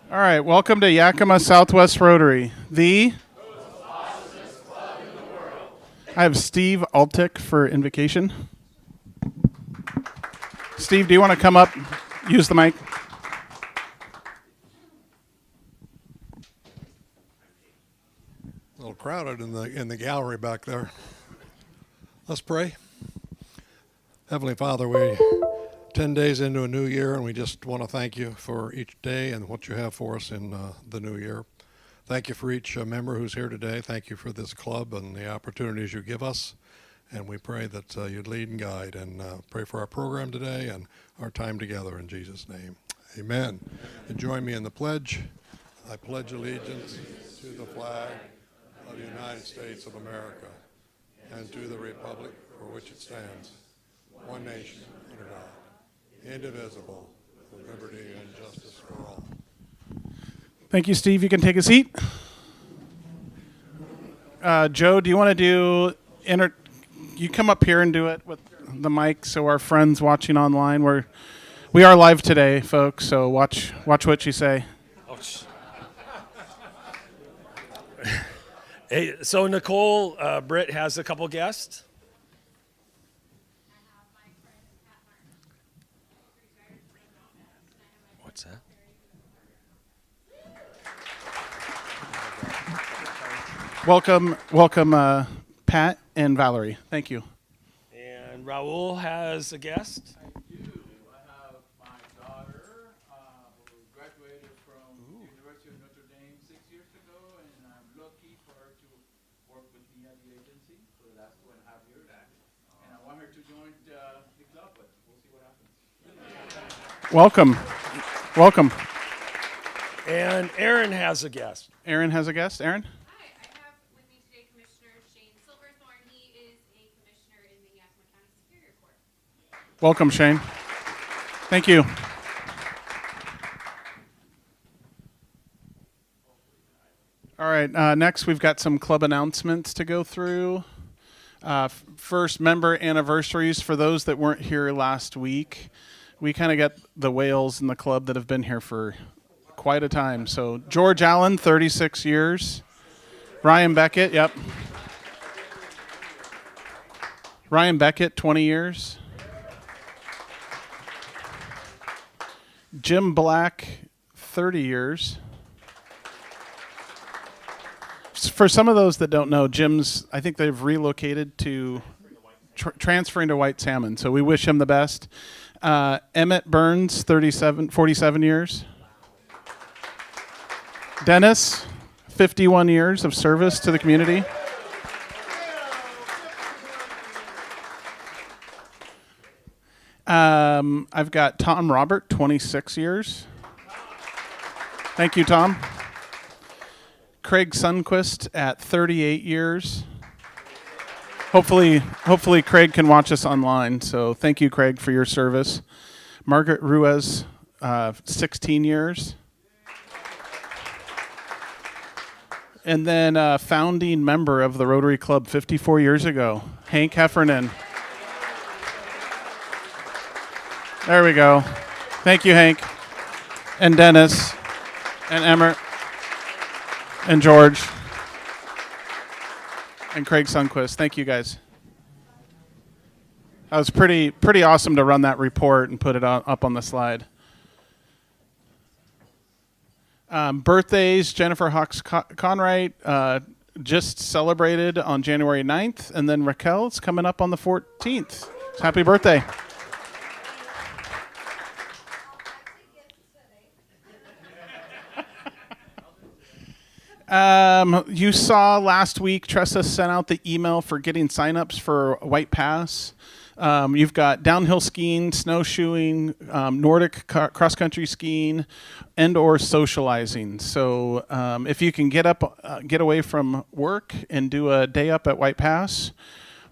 All right, welcome to Yakima Southwest Rotary. I have Steve Altick for invocation. Steve, do you want to come up? Use the mic. A little crowded in the gallery back there. Let's pray. Heavenly Father, we 10 days into a new year, and we just want to thank you for each day and what you have for us in the new year. Thank you for each member who's here today. Thank you for this club and the opportunities you give us. And we pray that you'd lead and guide, and pray for our program today and our time together in Jesus' name. Amen. And join me in the pledge. I pledge allegiance to the flag of the United States of America and to the republic for which it stands, one nation under God, indivisible, with liberty and justice for all. Thank you, Steve. You can take a seat. Joe, do you want to do you come up here and do it with the mic so our friends watching online, we are live today, folks, so watch what you say. Hey, so Nicole, Britt has a couple guests. What's that? Welcome, Pat and Valerie. Thank you. And Raul has a guest. I do. I have my daughter who graduated from University of Notre Dame 6 years ago, and I'm lucky for her to work with me at the agency for the last 2.5 years. And I want her to join the club, but we'll see what happens. Welcome. And Aaron has a guest. Aaron has a guest. Aaron? Hi, I have with me today Commissioner Shane Silverthorne. He is a commissioner in the Yakima County Superior Court. Welcome, Shane. Thank you. All right, next we've got some club announcements to go through. First, member anniversaries for those that weren't here last week. We kind of got the whales in the club that have been here for quite a time. So George Allen, 36 years. Ryan Beckett, yep. Ryan Beckett, 20 years. Jim Black, 30 years. For some of those that don't know, I think they've relocated to transferring to White Salmon. So we wish him the best. Emmett Burns, 47 years. Dennis, 51 years of service to the community. I've got Tom Robert, 26 years. Thank you, Tom. Craig Sunquist at 38 years. Hopefully Craig can watch us online. So thank you, Craig, for your service. Margaret Ruiz, 16 years. And then founding member of the Rotary Club 54 years ago, Hank Heffernan. There we go. Thank you, Hank. And Dennis. And Emmert. And George. And Craig Sunquist. Thank you, guys. That was pretty awesome to run that report and put it up on the slide. Birthdays, Jennifer Hawks Conwright just celebrated on January 9th, and then Raquel's coming up on the 14th. Happy birthday. You saw last week, Tressa sent out the email for getting signups for White Pass. You've got downhill skiing, snowshoeing, Nordic cross-country skiing, and/or socializing. So if you can get away from work and do a day up at White Pass,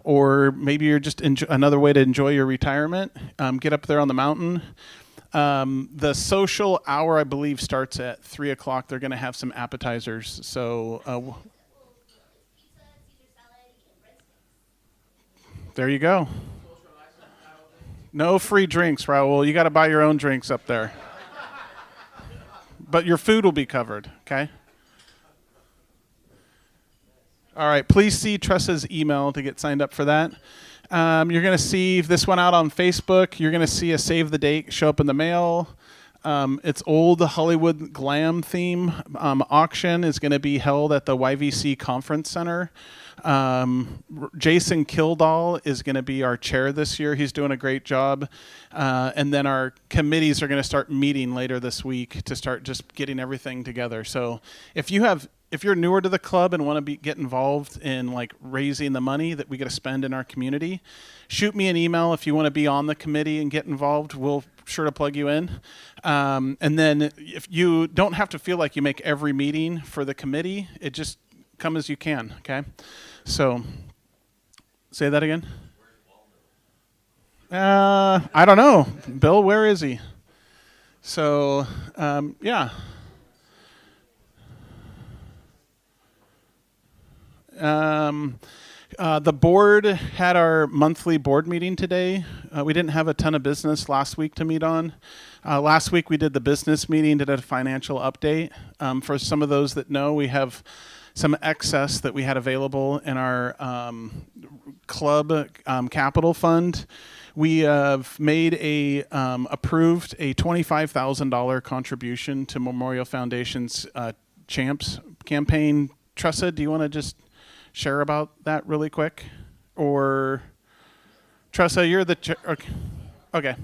or maybe you're just another way to enjoy your retirement, get up there on the mountain. The social hour, I believe, starts at 3 o'clock. They're going to have some appetizers. So there you go. No free drinks, Raul. You got to buy your own drinks up there. but your food will be covered, okay? All right, please see Tressa's email to get signed up for that. You're going to see this went out on Facebook. You're going to see a save the date show up in the mail. It's old Hollywood glam theme. Auction is going to be held at the YVC Conference Center. Jason Kildall is going to be our chair this year. He's doing a great job. And then our committees are going to start meeting later this week to start just getting everything together. So if you're newer to the club and want to get involved in like raising the money that we get to spend in our community, shoot me an email if you want to be on the committee and get involved. We'll sure to plug you in. And then if you don't have to feel like you make every meeting for the committee, it just come as you can, okay? So, say that again. I don't know. Bill, where is he? So, yeah. The board had our monthly board meeting today. We didn't have a ton of business last week to meet on. Last week we did the business meeting, did a financial update. For some of those that know, we have some excess that we had available in our club capital fund. We have made approved a $25,000 contribution to Memorial Foundation's Champs campaign. Tressa, do you want to just share about that really quick? Or Tressa, you're the chair. Okay. Okay.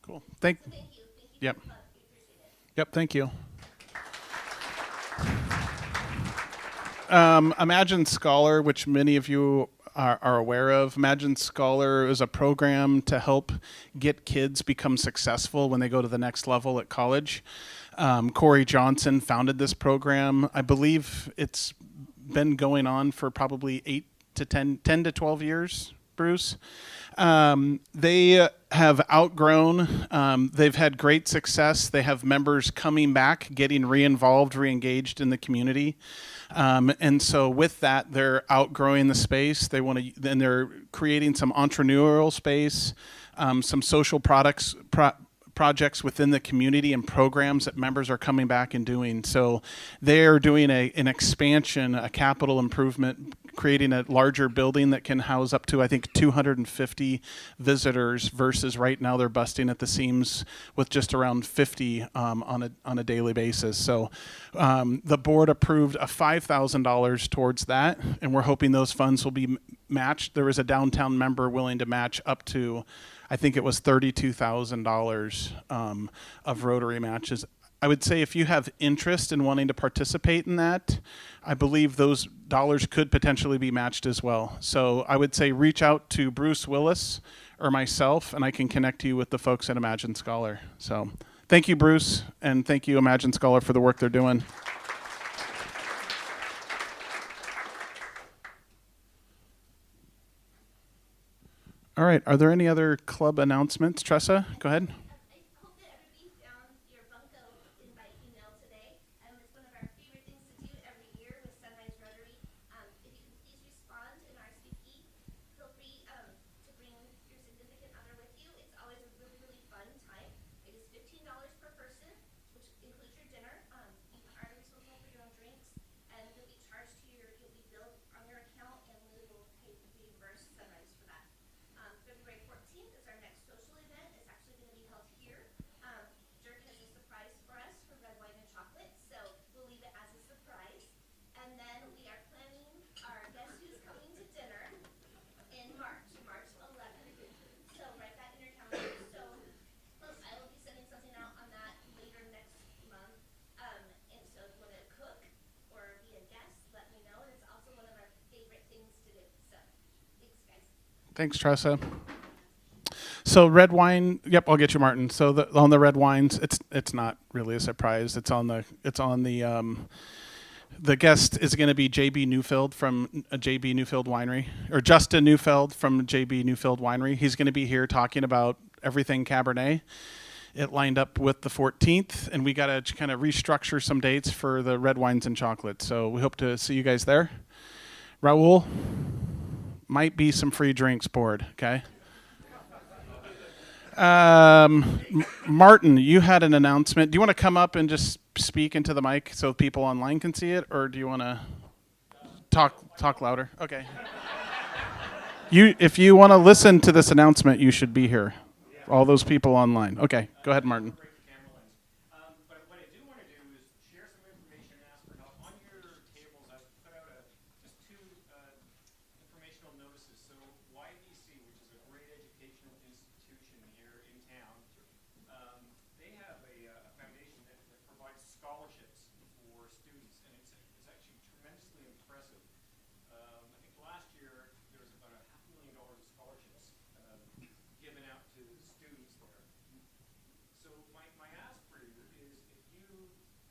Cool. Thank you. Yep. Yep. Thank you. Imagine Scholar, which many of you are aware of. Imagine Scholar is a program to help get kids become successful when they go to the next level at college. Corey Johnson founded this program. I believe it's been going on for probably 10 to 12 years, Bruce. They have outgrown. They've had great success. They have members coming back, getting re-involved, re-engaged in the community. And so with that, they're outgrowing the space. They want to, then they're creating some entrepreneurial space, some social projects within the community and programs that members are coming back and doing. So they're doing an expansion, a capital improvement, creating a larger building that can house up to, I think, 250 visitors versus right now they're busting at the seams with just around 50 on a daily basis. So the board approved a $5,000 towards that, and we're hoping those funds will be matched. There was a downtown member willing to match up to, I think it was $32,000 of Rotary matches. I would say if you have interest in wanting to participate in that, I believe those dollars could potentially be matched as well. So I would say reach out to Bruce Willis or myself, and I can connect you with the folks at Imagine Scholar. So thank you, Bruce, and thank you, Imagine Scholar, for the work they're doing. All right, are there any other club announcements? Tressa, go ahead. I hope that everybody found your Bunko invite email today. The Thanks, Tressa. So red wine. Yep, I'll get you, Martin. So on the red wines, it's not really a surprise. The guest is going to be JB Newfield from JB Newfield Winery, or Justin Newfield from JB Newfield Winery. He's going to be here talking about everything Cabernet. It lined up with the 14th, and we got to kind of restructure some dates for the red wines and chocolate. So we hope to see you guys there. Raul, might be some free drinks poured, okay? Martin, you had an announcement. Do you want to come up and just speak into the mic so people online can see it, or do you want to talk louder? Okay. If you want to listen to this announcement, you should be here. All those people online. Okay, go ahead, Martin. But what I do want to do is share some information and ask for help. On your tables, I've put out just two informational notices. So YVC, which is a great educational institution here in town, they have a foundation that provides scholarships for students, and it's actually tremendously impressive. I think last year there was about $500,000 of scholarships given out to students there. So my ask for you is, if you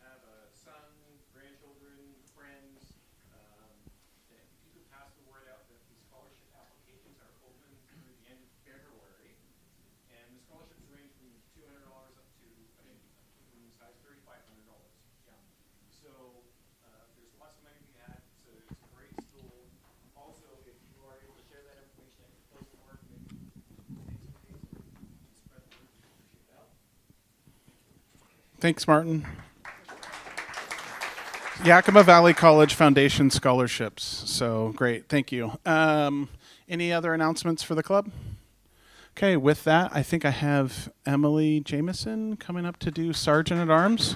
have a son, grandchildren, friends, that if you could pass the word out that the scholarship applications are open through the end of February, and the scholarships range from $200 up to, I think, minimum size $3,500. Yeah. So there's lots of money to be had. It's a great school. Also, if you are able to share that information at your place of work, maybe spread the word. Appreciate that. Thanks, Martin. Yakima Valley College Foundation scholarships. So great, thank you. Any other announcements for the club? Okay, with that, I think I have Emily Jameson coming up to do Sergeant at Arms.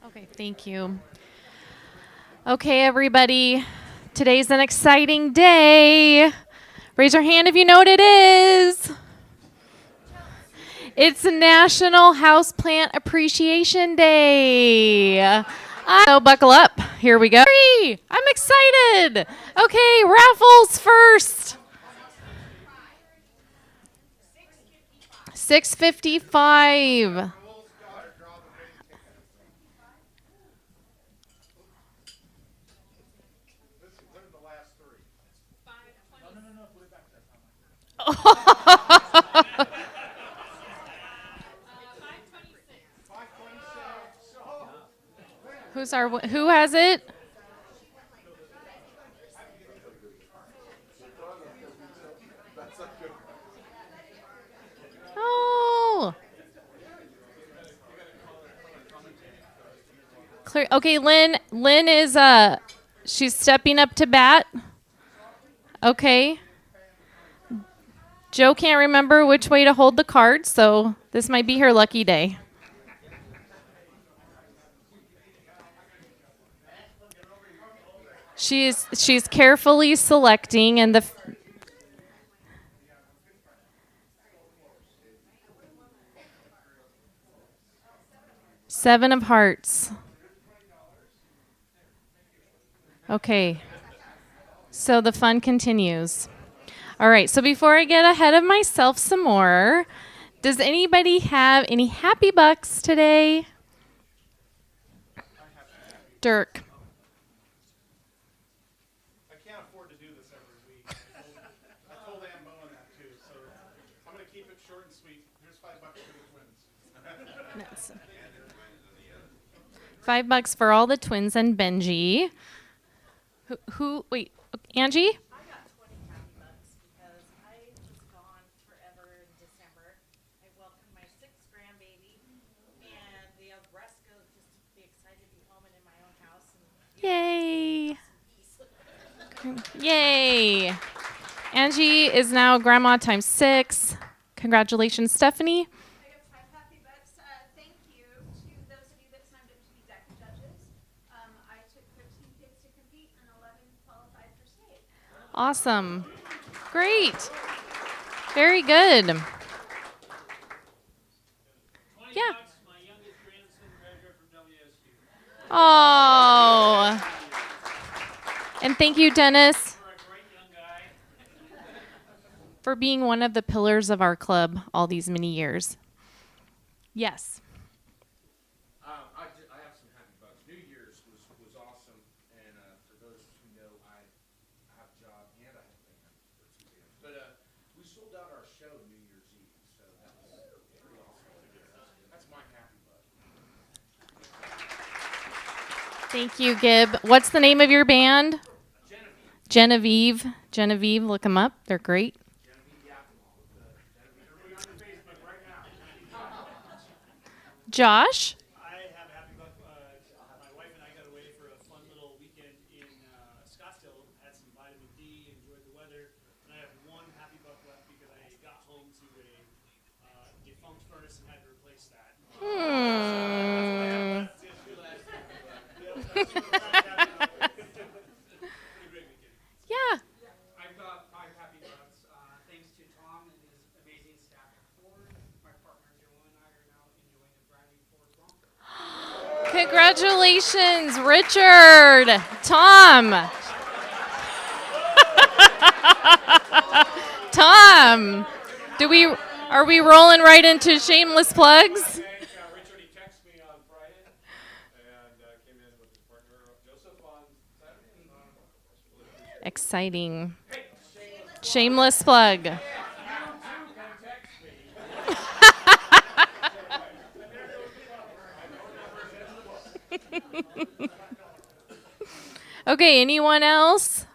Okay, thank you. Okay, everybody, today's an exciting day. Raise your hand if you know what it is. It's National Houseplant Appreciation Day. So buckle up. Here we go. I'm excited. Okay, raffles first. 6:55. Who has it? Oh. Clear. Okay, Lynn is she's stepping up to bat. Okay. Joe can't remember which way to hold the card, so this might be her lucky day. She's carefully selecting, and the Seven of Hearts. Okay. So the fun continues. All right, so before I get ahead of myself some more, does anybody have any happy bucks today? Dirk. I can't afford to do this every week. I told Ann Bowen that too, so I'm going to keep it short and sweet. Here's $5 for the twins. $5 for all the twins and Benji. Wait, Angie? I got 20 happy bucks because I was gone forever in December. I welcomed my 6th grandbaby, and the rest go just to be excited to be home and in my own house. And Yay! Yay! Angie is now grandma times 6. Congratulations, Stephanie. I got 5 happy bucks. Thank you to those of you that signed up to be deck judges. I took 13 kids to compete and 11 qualified for state. Awesome. Great. Very good. Yeah. My youngest grandson graduated from WSU. Oh. And thank you, Dennis, for being one of the pillars of our club all these many years. Yes. I have some happy bugs. New Year's was awesome, and for those who know, I have a job and I have a band for 2 bands. But we sold out our show New Year's Eve, so that was pretty awesome. That's my happy bug. Thank you, Gib. What's the name of your band? Genevieve. Genevieve, look them up. They're great. Josh? I have a happy buck. My wife and I got away for a fun little weekend in Scottsdale. Had some vitamin D, enjoyed the weather. And I have one happy buck left because I got home to a defunct furnace and had to replace that. Yeah. I've got 5 happy bugs. Thanks to Tom and his amazing staff at Ford. My partner Joe and I are now enjoying a brand new Ford Bronco. Congratulations, Richard. Tom. Tom. Are we rolling right into shameless plugs? Richard, he texted me on Friday and came in with his partner Joseph on Saturday. Exciting. Shameless plug. Okay, anyone else?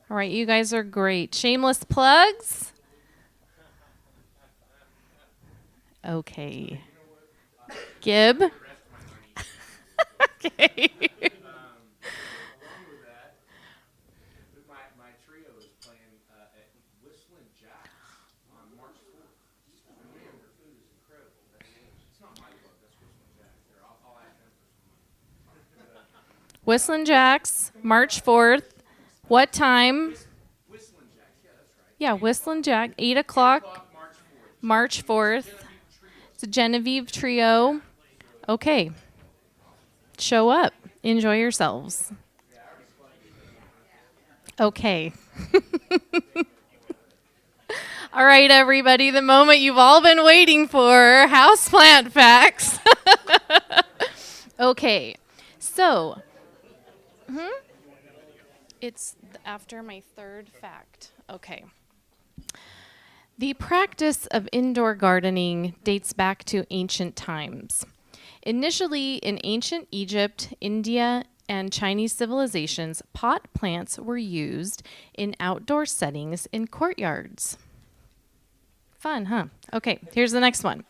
All right, you guys are great. Shameless plugs? Okay. Gib? Okay. Along with that, my trio is playing at Whistling Jack's on March 4th. And man, their food is incredible. It's not my book, that's Whistling Jack's. I'll ask them for some money. Whistling Jack's, March 4th. What time? Whistling Jack's, yeah, that's right. Yeah, Whistling Jack, 8 o'clock, March 4th. It's a Genevieve trio. Okay. Show up. Enjoy yourselves. Okay. All right, everybody, the moment you've all been waiting for, houseplant facts. Okay, so it's after my third fact. Okay. The practice of indoor gardening dates back to ancient times. Initially, in ancient Egypt, India, and Chinese civilizations, pot plants were used in outdoor settings in courtyards. Fun, huh? Okay, here's the next one.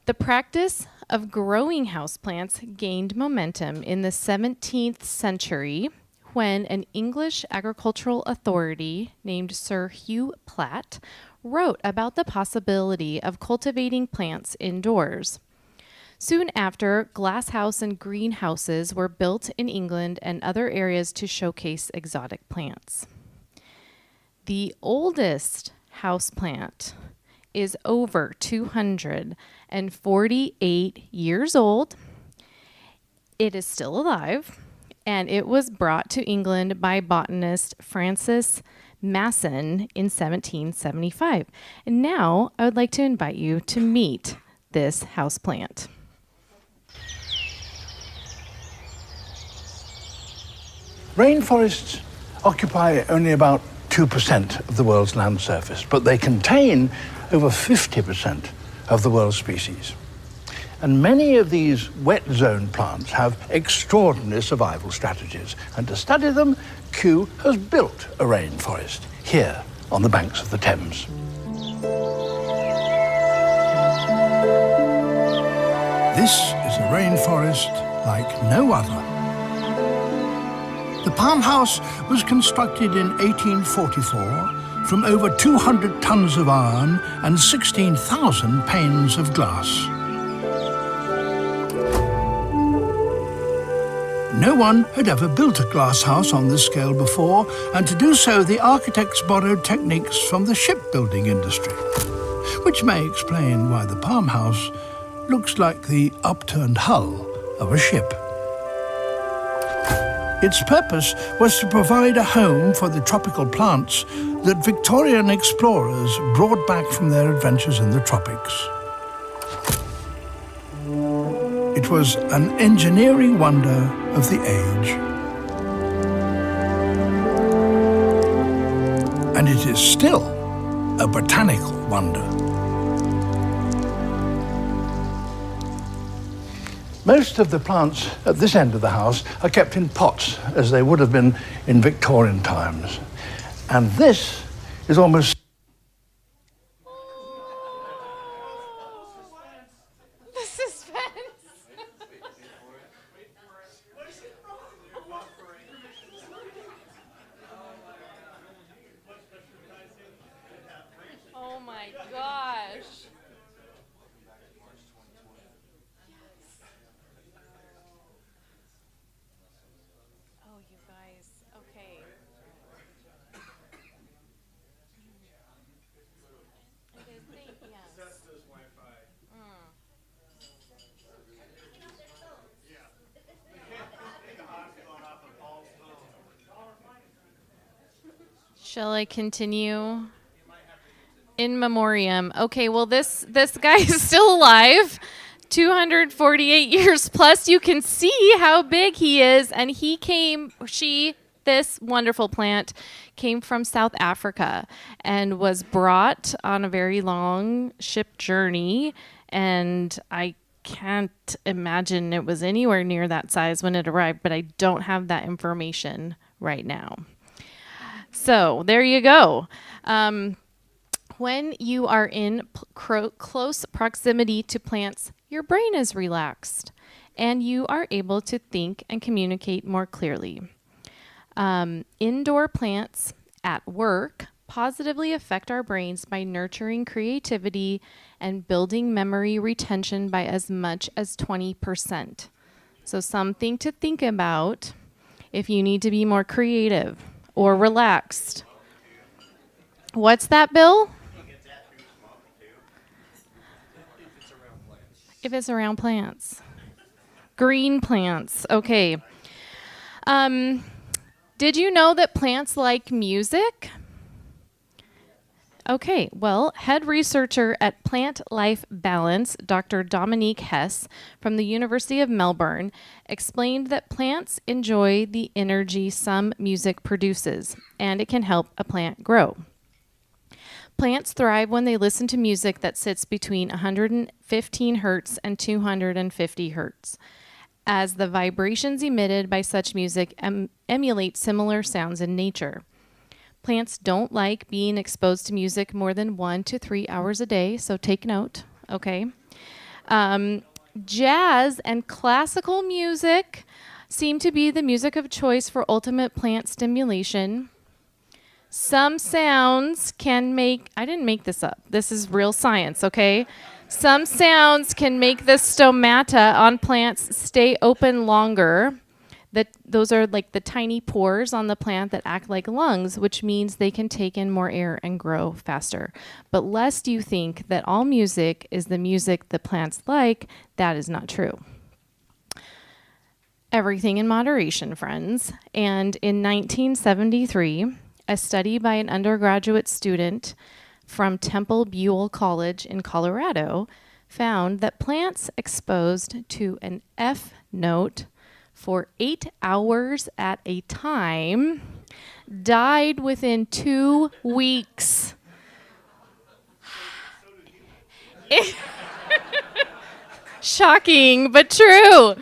The practice of growing houseplants gained momentum in the 17th century when an English agricultural authority named Sir Hugh Platt wrote about the possibility of cultivating plants indoors. Soon after, glasshouse and greenhouses were built in England and other areas to showcase exotic plants. The oldest houseplant is over 248 years old. It is still alive, and it was brought to England by botanist Francis Masson in 1775. And now I would like to invite you to meet this houseplant. Rainforests occupy only about 2% of the world's land surface, but they contain over 50% of the world's species. And many of these wet zone plants have extraordinary survival strategies. And to study them, Kew has built a rainforest here on the banks of the Thames. This is a rainforest like no other. The Palm House was constructed in 1844 from over 200 tons of iron and 16,000 panes of glass. No one had ever built a glass house on this scale before, and to do so the architects borrowed techniques from the shipbuilding industry, which may explain why the Palm House looks like the upturned hull of a ship. Its purpose was to provide a home for the tropical plants that Victorian explorers brought back from their adventures in the tropics. It was an engineering wonder of the age. And it is still a botanical wonder. Most of the plants at this end of the house are kept in pots, as they would have been in Victorian times. And this is almost... The suspense. Oh my gosh. Oh, you guys. Okay. Okay, yes. Shall I continue? In memoriam. Okay, well this guy is still alive. 248 years plus. You can see how big he is, and this wonderful plant came from South Africa and was brought on a very long ship journey, and I can't imagine it was anywhere near that size when it arrived, but I don't have that information right now. So there you go. When you are in close proximity to plants, your brain is relaxed and you are able to think and communicate more clearly. Indoor plants at work positively affect our brains by nurturing creativity and building memory retention by as much as 20%. So something to think about if you need to be more creative or relaxed. What's that, Bill? If it's around plants. Green plants. Okay. Did you know that plants like music? Okay, well, head researcher at Plant Life Balance, Dr. Dominique Hess from the University of Melbourne, explained that plants enjoy the energy some music produces, and it can help a plant grow. Plants thrive when they listen to music that sits between 115 hertz and 250 hertz, as the vibrations emitted by such music emulate similar sounds in nature. Plants don't like being exposed to music more than 1 to 3 hours a day, so take note, okay? Jazz and classical music seem to be the music of choice for ultimate plant stimulation. Some sounds can make, I didn't make this up, this is real science, okay? Some sounds can make the stomata on plants stay open longer. Those are like the tiny pores on the plant that act like lungs, which means they can take in more air and grow faster. But lest you think that all music is the music the plants like, that is not true. Everything in moderation, friends. And in 1973, a study by an undergraduate student from Temple Buell College in Colorado found that plants exposed to an F note for 8 hours at a time died within 2 weeks. Shocking, but true.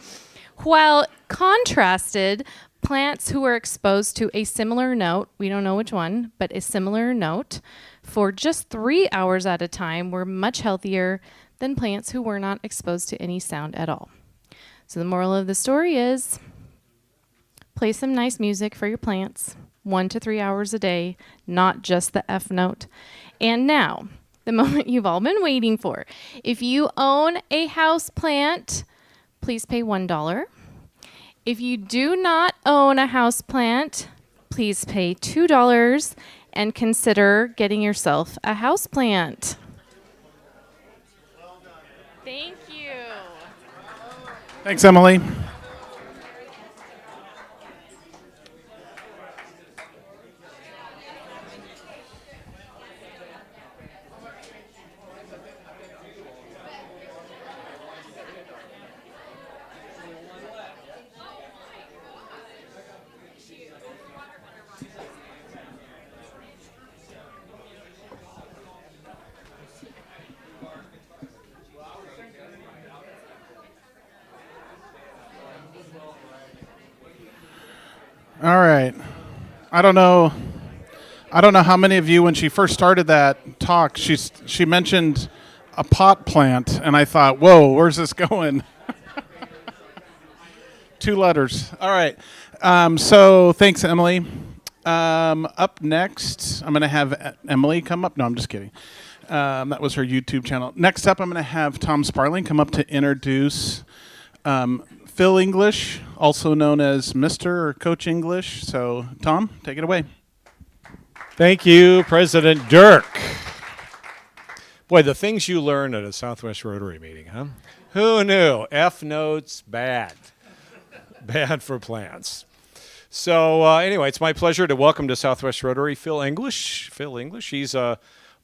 While contrasted, plants who were exposed to a similar note, we don't know which one, but a similar note, for just 3 hours at a time were much healthier than plants who were not exposed to any sound at all. So the moral of the story is, play some nice music for your plants, 1 to 3 hours a day, not just the F note. And now, the moment you've all been waiting for. If you own a house plant, please pay $1. If you do not own a house plant, please pay $2 and consider getting yourself a house plant. Thank you. Thanks, Emily. All right. I don't know how many of you, when she first started that talk, she mentioned a pot plant, and I thought, whoa, where's this going? 2 letters. All right. So thanks, Emily. Up next, I'm going to have Emily come up. No, I'm just kidding. That was her YouTube channel. Next up, I'm going to have Tom Sparling come up to introduce Phil English, also known as Mr. or Coach English. So, Tom, take it away. Thank you, President Dirk. Boy, the things you learn at a Southwest Rotary meeting, huh? Who knew? F notes, bad. Bad for plants. So anyway, it's my pleasure to welcome to Southwest Rotary Phil English. Phil English, he's a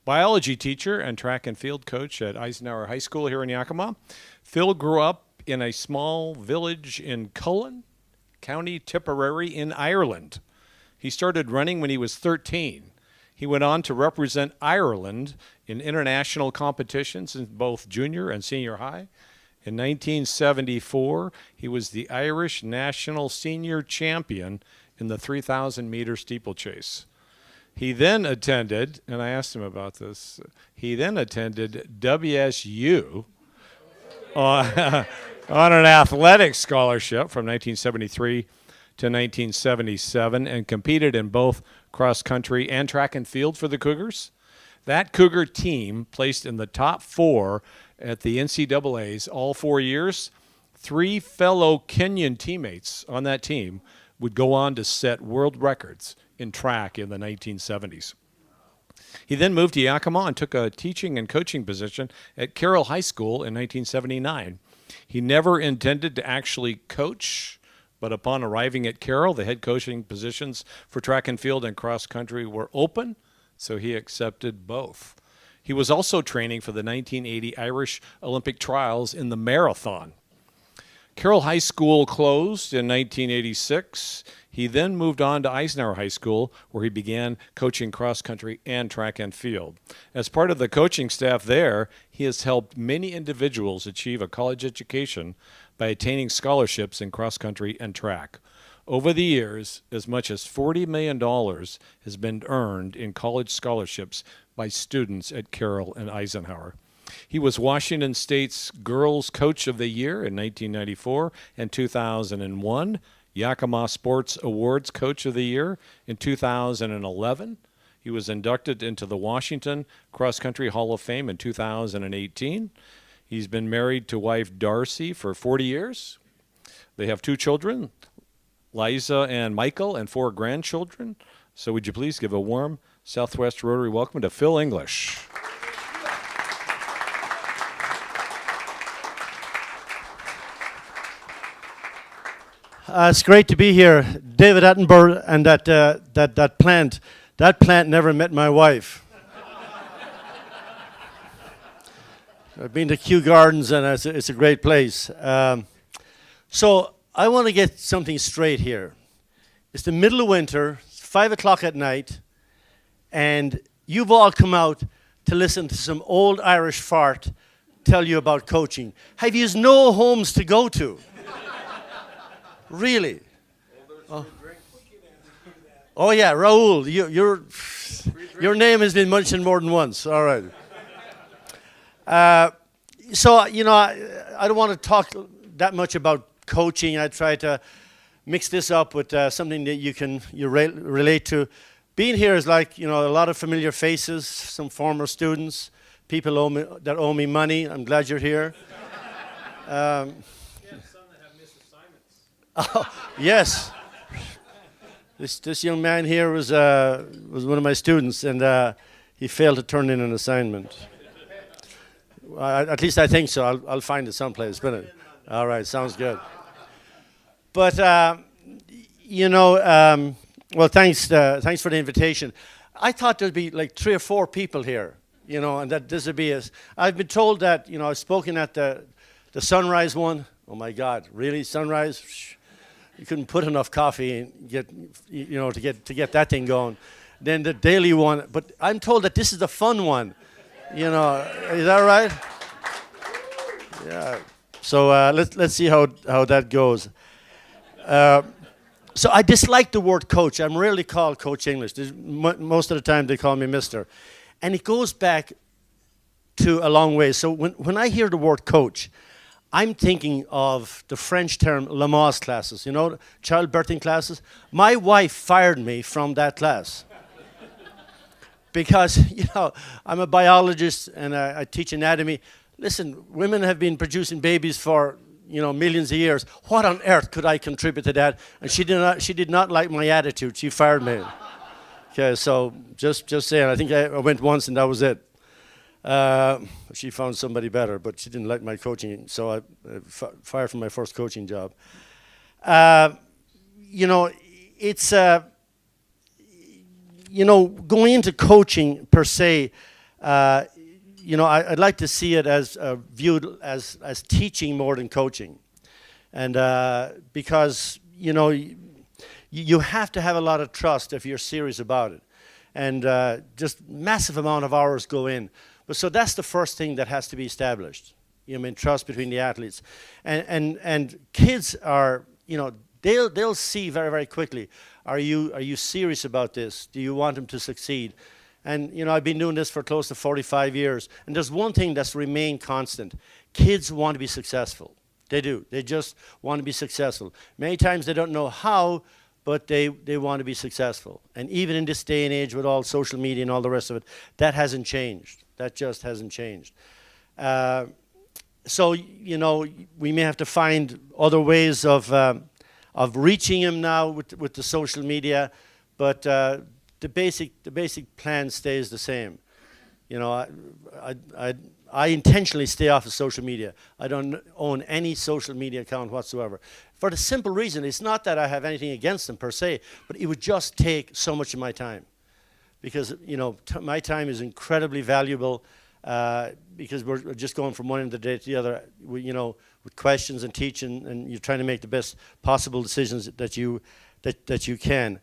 biology teacher and track and field coach at Eisenhower High School here in Yakima. Phil grew up in a small village in Cullen, County Tipperary in Ireland. He started running when he was 13. He went on to represent Ireland in international competitions in both junior and senior high. In 1974, he was the Irish National Senior Champion in the 3,000-meter steeplechase. He then attended, and I asked him about this, he then attended WSU on an athletic scholarship from 1973 to 1977 and competed in both cross country and track and field for the Cougars. That Cougar team placed in the top 4 at the NCAAs all 4 years. 3 fellow Kenyan teammates on that team would go on to set world records in track in the 1970s. He then moved to Yakima and took a teaching and coaching position at Carroll High School in 1979. He never intended to actually coach, but upon arriving at Carroll, the head coaching positions for track and field and cross country were open, so he accepted both. He was also training for the 1980 Irish Olympic trials in the marathon. Carroll High School closed in 1986. He then moved on to Eisenhower High School, where he began coaching cross country and track and field. As part of the coaching staff there, he has helped many individuals achieve a college education by attaining scholarships in cross country and track. Over the years, as much as $40 million has been earned in college scholarships by students at Carroll and Eisenhower. He was Washington State's Girls Coach of the Year in 1994 and 2001, Yakima Sports Awards Coach of the Year in 2011. He was inducted into the Washington Cross Country Hall of Fame in 2018. He's been married to wife Darcy for 40 years. They have 2 children, Liza and Michael, and 4 grandchildren. So would you please give a warm Southwest Rotary welcome to Phil English. It's great to be here. David Attenborough and that plant. That plant never met my wife. I've been to Kew Gardens, and it's a great place. So I want to get something straight here. It's the middle of winter, it's 5 o'clock at night, and you've all come out to listen to some old Irish fart tell you about coaching. Have you no homes to go to? Really? Oh yeah, Raoul, your name has been mentioned more than once. All right. So, you know, I don't want to talk that much about coaching. I try to mix this up with something that you relate to. Being here is like, you know, a lot of familiar faces, some former students, people that owe me money. I'm glad you're here. Oh, yes. This young man here was one of my students, and he failed to turn in an assignment. At least I think so. I'll find it someplace. All right, sounds good. But you know, well, thanks for the invitation. I thought there'd be like 3 or 4 people here, you know, and that this would be I've been told that, you know, I've spoken at the Sunrise one. Oh my God, really, Sunrise? You couldn't put enough coffee and get, you know, to get that thing going. Then the daily one, but I'm told that this is the fun one. You know, is that right? Yeah. So let's see how that goes. So I dislike the word coach. I'm rarely called Coach English. Most of the time they call me Mister. And it goes back to a long way. So when I hear the word coach, I'm thinking of the French term Lamaze classes, you know, childbirthing classes. My wife fired me from that class. Because, you know, I'm a biologist and I teach anatomy. Listen, women have been producing babies for, you know, millions of years. What on earth could I contribute to that? And she did not like my attitude. She fired me. Okay, so just saying, I think I went once and that was it. She found somebody better, but she didn't like my coaching, so I fired from my first coaching job. You know, it's, you know, going into coaching per se, you know, I'd like to see it as viewed as teaching more than coaching. And because, you know, you have to have a lot of trust if you're serious about it. And just massive amount of hours go in. But so that's the first thing that has to be established. You know, I mean, trust between the athletes. And kids are, you know, they'll see very, very quickly, are you serious about this? Do you want them to succeed? And, you know, I've been doing this for close to 45 years. And there's one thing that's remained constant. Kids want to be successful. They do. They just want to be successful. Many times they don't know how, but they want to be successful. And even in this day and age with all social media and all the rest of it, that hasn't changed. That just hasn't changed. So, you know, we may have to find other ways of reaching them now with the social media, but the basic plan stays the same. You know, I intentionally stay off of social media. I don't own any social media account whatsoever. For the simple reason, it's not that I have anything against them per se, but it would just take so much of my time. Because, you know, my time is incredibly valuable because we're just going from one end of the day to the other, you know, with questions and teaching, and you're trying to make the best possible decisions that you can.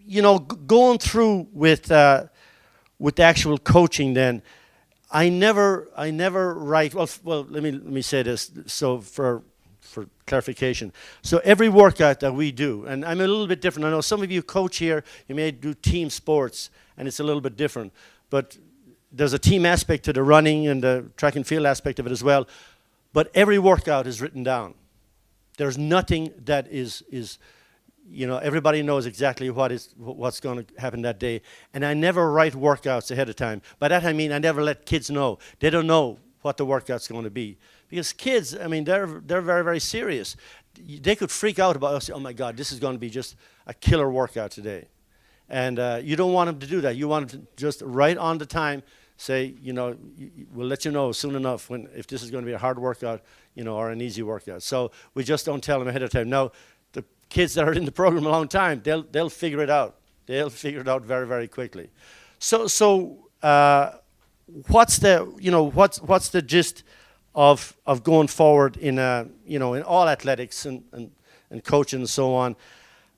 You know, going through with actual coaching, then I never write. Well, let me say this. So for clarification, so every workout that we do, and I'm a little bit different. I know some of you coach here. You may do team sports, and it's a little bit different. But there's a team aspect to the running and the track and field aspect of it as well. But every workout is written down. There's nothing that is you know, everybody knows exactly what's going to happen that day. And I never write workouts ahead of time. By that I mean I never let kids know. They don't know what the workout's going to be. Because kids, I mean, they're very, very serious. They could freak out about us. Oh my God, this is going to be just a killer workout today. And you don't want them to do that. You want them to just right on the time say, you know, we'll let you know soon enough if this is going to be a hard workout, you know, or an easy workout. So we just don't tell them ahead of time. Now, the kids that are in the program a long time, they'll figure it out. They'll figure it out very, very quickly. So what's the gist of going forward in you know, in all athletics and coaching and so on?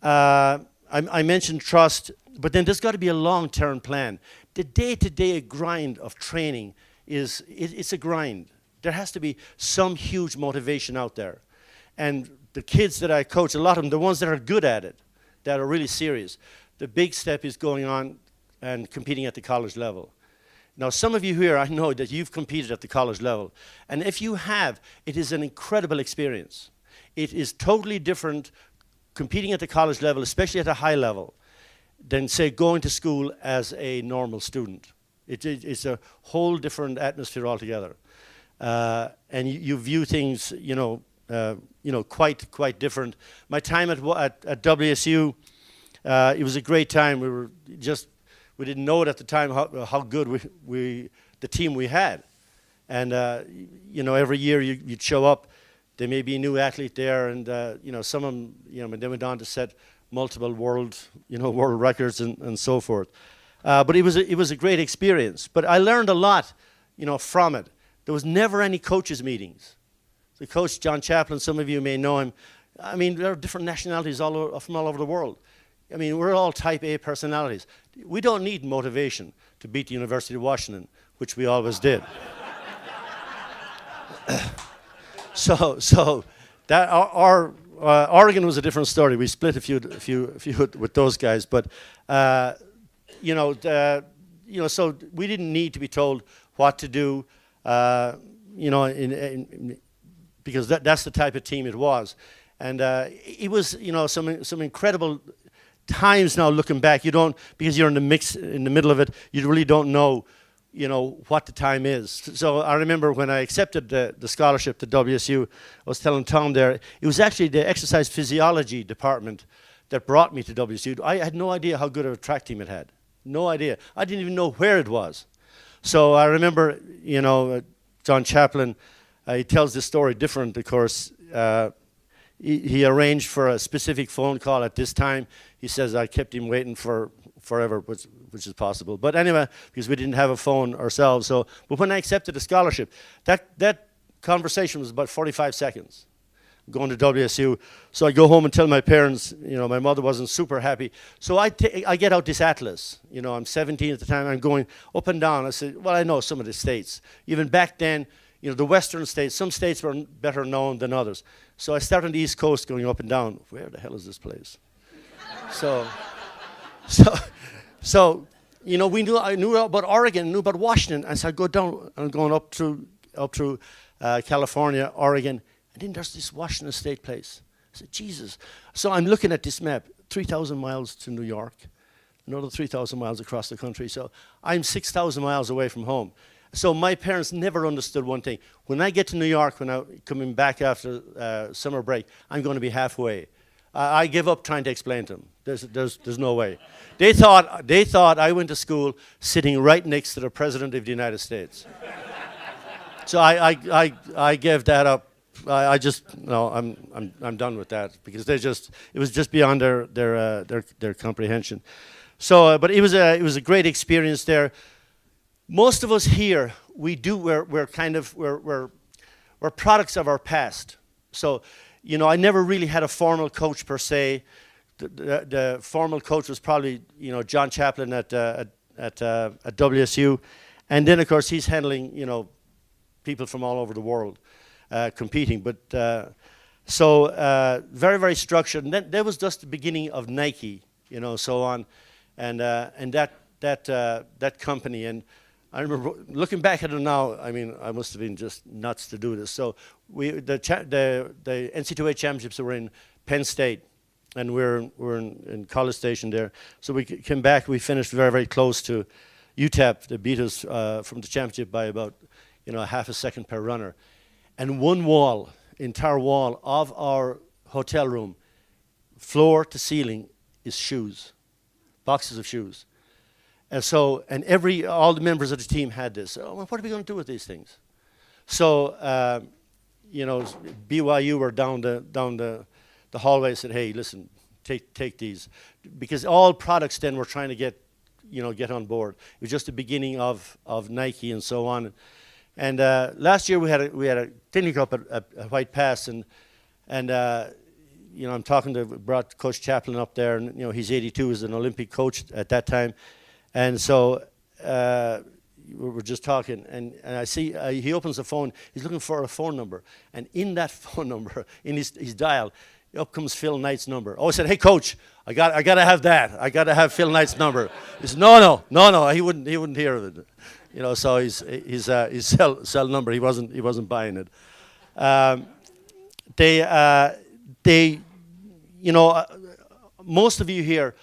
I mentioned trust, but then there's got to be a long-term plan. The day-to-day grind of training it's a grind. There has to be some huge motivation out there. And the kids that I coach, a lot of them, the ones that are good at it, that are really serious, the big step is going on and competing at the college level. Now, some of you here, I know that you've competed at the college level. And if you have, it is an incredible experience. It is totally different competing at the college level, especially at a high level, than, say, going to school as a normal student. It's a whole different atmosphere altogether. And you view things, you know, quite different. My time at WSU, it was a great time. We didn't know it at the time how good the team we had. And, you know, every year you'd show up, there may be a new athlete there, and, you know, some of them, you know, they went on to set multiple world records and so forth. But it was a great experience. But I learned a lot, you know, from it. There was never any coaches meetings. The coach, John Chaplin, some of you may know him. I mean, there are different nationalities from all over the world. I mean, we're all type A personalities. We don't need motivation to beat the University of Washington, which we always did. So that Oregon was a different story. We split a few with those guys, but so we didn't need to be told what to do, because that's the type of team it was, and it was some incredible times now looking back. You don't, because you're in the middle of it, you really don't know what the time is. So I remember when I accepted the scholarship to WSU, I was telling Tom there, it was actually the exercise physiology department that brought me to WSU. I had no idea how good of a track team it had. No idea. I didn't even know where it was. So I remember, John Chaplin, he tells this story different, of course. He arranged for a specific phone call at this time. He says I kept him waiting for forever, which is possible. But anyway, because we didn't have a phone ourselves. But when I accepted the scholarship, that conversation was about 45 seconds. Going to WSU. So I go home and tell my parents, my mother wasn't super happy. So I get out this atlas. I'm 17 at the time. I'm going up and down. I said, well, I know some of the states. Even back then, the western states, some states were better known than others. So I started on the East Coast going up and down. Where the hell is this place? I knew about Oregon, knew about Washington. And so I go down, I'm going up through California, Oregon, and then there's this Washington State place. I said, Jesus. So I'm looking at this map, 3,000 miles to New York, another 3,000 miles across the country. So I'm 6,000 miles away from home. So my parents never understood one thing. When I get to New York, when I'm coming back after summer break, I'm going to be halfway. I give up trying to explain to them. There's no way. They thought I went to school sitting right next to the President of the United States. So I gave that up. I'm done with that, because it was just beyond their comprehension. So, but it was a great experience there. Most of us here, we're products of our past. So, I never really had a formal coach per se. The formal coach was probably John Chaplin at WSU, and then of course he's handling people from all over the world competing. But very, very structured. And that was just the beginning of Nike, so on, and that company. And I remember looking back at it now. I mean, I must have been just nuts to do this. So the NCAA championships were in Penn State, and we're in College Station there. So we came back. We finished very, very close to UTEP. They beat us from the championship by about half a second per runner. And one entire wall of our hotel room, floor to ceiling, is shoes, boxes of shoes. And so, all the members of the team had this. Oh, well, what are we going to do with these things? So, BYU were down the hallway and said, hey, listen, take these. Because all products then were trying to get on board. It was just the beginning of Nike and so on. And last year we had a clinic up at White Pass, and I'm brought Coach Chaplin up there, and he's 82, was an Olympic coach at that time. And so we're just talking, and I see he opens the phone. He's looking for a phone number, and in that phone number, in his dial, up comes Phil Knight's number. Oh, I said, "Hey, Coach, I got to have that. I got to have Phil Knight's number." He said, "No. He wouldn't hear of it." So his cell number. He wasn't buying it. Most of you here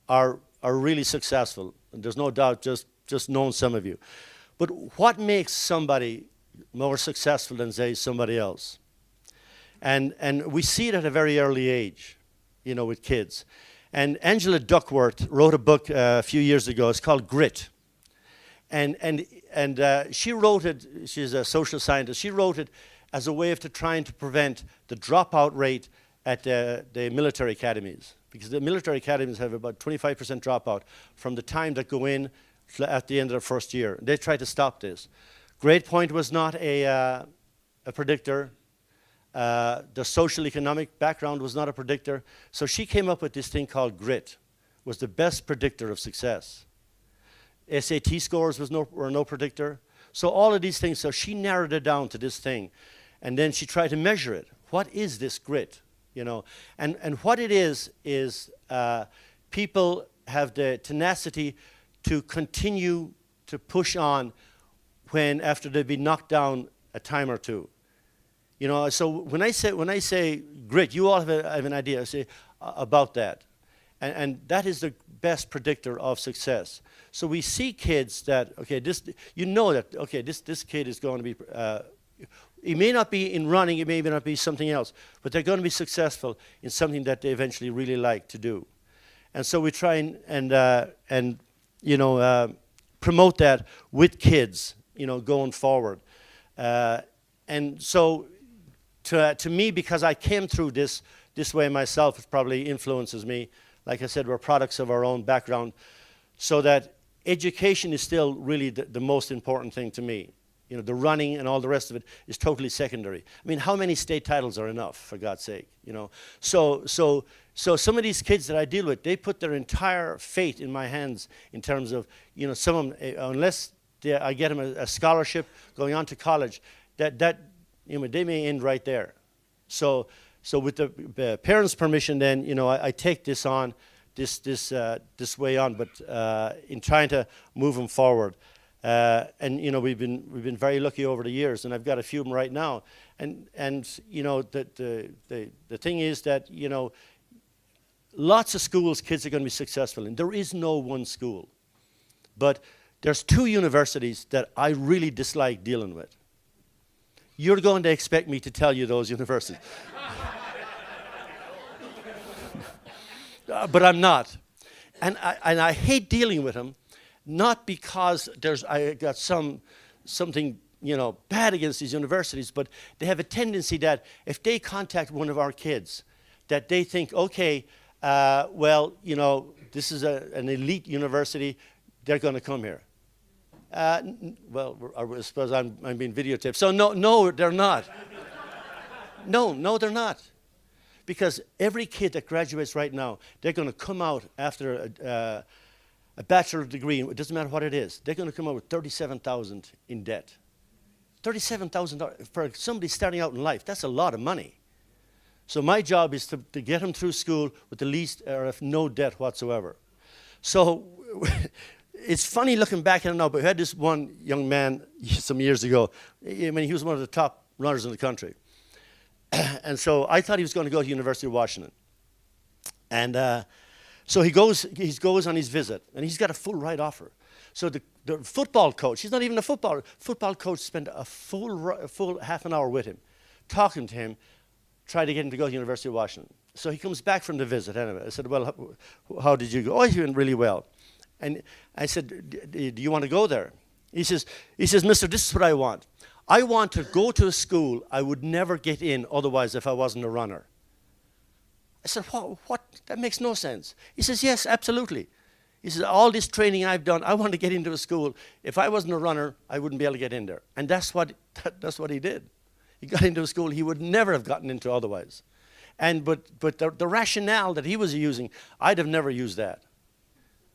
are really successful. There's no doubt, just knowing some of you. But what makes somebody more successful than, say, somebody else? And we see it at a very early age, with kids. And Angela Duckworth wrote a book a few years ago. It's called Grit. And she wrote it, she's a social scientist, she wrote it as a way of trying to prevent the dropout rate at the military academies. Because the military academies have about 25% dropout from the time that go in at the end of their first year. They tried to stop this. Grade point was not a predictor. The social economic background was not a predictor. So she came up with this thing called grit, was the best predictor of success. SAT scores were no predictor. So all of these things, so she narrowed it down to this thing. And then she tried to measure it. What is this grit? You know, and what it is people have the tenacity to continue to push on when after they've been knocked down a time or two. You know, so when I say grit, you all have an idea about that, and that is the best predictor of success. So we see kids that this kid is going to be. It may not be in running, it may not be something else, but they're going to be successful in something that they eventually really like to do. And so we try and promote that with kids, you know, going forward. And so to me, because I came through this way myself, it probably influences me. Like I said, we're products of our own background, so that education is still really the most important thing to me. You know, the running and all the rest of it is totally secondary. I mean, how many state titles are enough, for God's sake, you know? So some of these kids that I deal with, they put their entire fate in my hands in terms of, you know, some of them, unless I get them a scholarship going on to college, that you know, they may end right there. So with the parents' permission, then, you know, I take this on, this way on, but in trying to move them forward. And you know, we've been very lucky over the years, and I've got a few of them right now. And you know, the thing is that, you know, lots of schools kids are going to be successful in. There is no one school, but there's 2 universities that I really dislike dealing with. You're going to expect me to tell you those universities, but I'm not, and I hate dealing with them. Not because I got something, you know, bad against these universities, but they have a tendency that if they contact one of our kids, that they think, okay, well, you know, this is an elite university, they're going to come here. Well, I suppose I'm being videotaped. So no, they're not. No, they're not. Because every kid that graduates right now, they're going to come out after a bachelor's degree, it doesn't matter what it is, they're going to come out with $37,000 in debt. $37,000 for somebody starting out in life, that's a lot of money. So my job is to get them through school with the least or if no debt whatsoever. So it's funny looking back at it now, but we had this one young man some years ago. I mean, he was one of the top runners in the country. And so I thought he was going to go to University of Washington. And so he goes on his visit, and he's got a full ride offer. So the football coach, he's not even a footballer, football coach spent a full half an hour with him, talking to him, trying to get him to go to University of Washington. So he comes back from the visit anyway. I said, well, how did you go? Oh, he went really well. And I said, do you want to go there? He says, mister, this is what I want. I want to go to a school I would never get in otherwise if I wasn't a runner. I said, what? That makes no sense. He says, yes, absolutely. He says, all this training I've done, I want to get into a school. If I wasn't a runner, I wouldn't be able to get in there. And that's what he did. He got into a school he would never have gotten into otherwise. But the rationale that he was using, I'd have never used that.